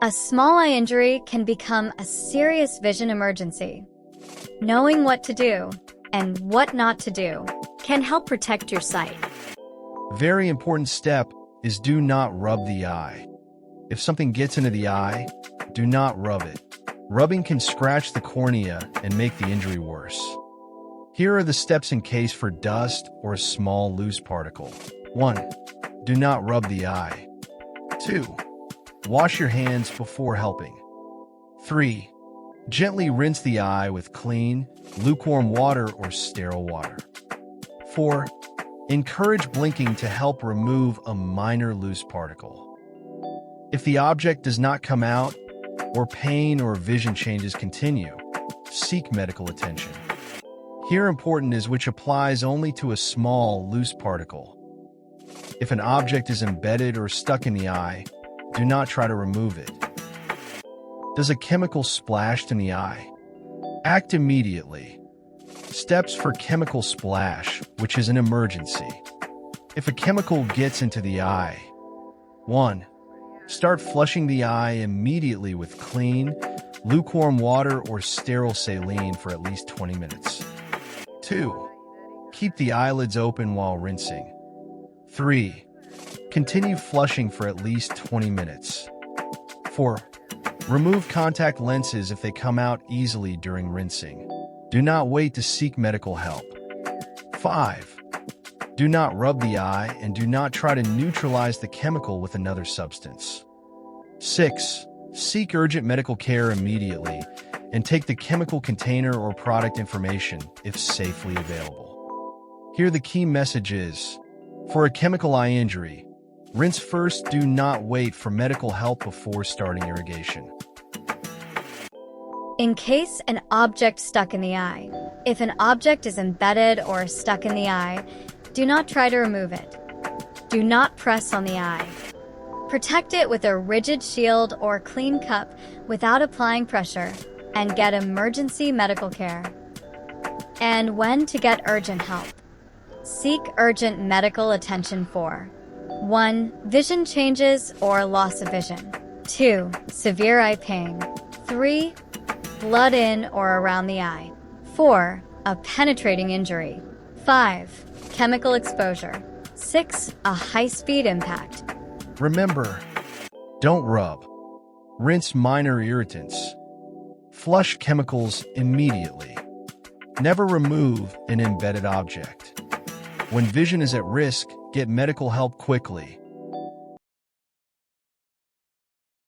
A small eye injury can become a serious vision emergency. Knowing what to do and what not to do can help protect your sight. Very important step is do not rub the eye. If something gets into the eye, do not rub it. Rubbing can scratch the cornea and make the injury worse. Here are the steps in case for dust or a small loose particle. 1. Do not rub the eye. 2. Wash your hands before helping. 3. Gently rinse the eye with clean, lukewarm water or sterile water. 4. Encourage blinking to help remove a minor loose particle. If the object does not come out, or pain or vision changes continue, seek medical attention. Here important is which applies only to a small, loose particle. If an object is embedded or stuck in the eye, do not try to remove it. Does a chemical splashed in the eye? Act immediately. Steps for chemical splash, which is an emergency. If a chemical gets into the eye, 1. Start flushing the eye immediately with clean, lukewarm water or sterile saline for at least 20 minutes. 2. Keep the eyelids open while rinsing. 3. Continue flushing for at least 20 minutes. 4. Remove contact lenses if they come out easily during rinsing. Do not wait to seek medical help. 5. Do not rub the eye and do not try to neutralize the chemical with another substance. 6. Seek urgent medical care immediately and take the chemical container or product information if safely available. Here the key message is, for a chemical eye injury, rinse first. Do not wait for medical help before starting irrigation. In case an object stuck in the eye. If an object is embedded or stuck in the eye, do not try to remove it. Do not press on the eye. Protect it with a rigid shield or clean cup without applying pressure, and get emergency medical care. And when to get urgent help. Seek urgent medical attention for 1. Vision changes or loss of vision. 2. Severe eye pain. 3. Blood in or around the eye. 4. A penetrating injury. 5. Chemical exposure. 6. A high-speed impact. Remember, don't rub. Rinse minor irritants. Flush chemicals immediately. Never remove an embedded object. When vision is at risk, get medical help quickly.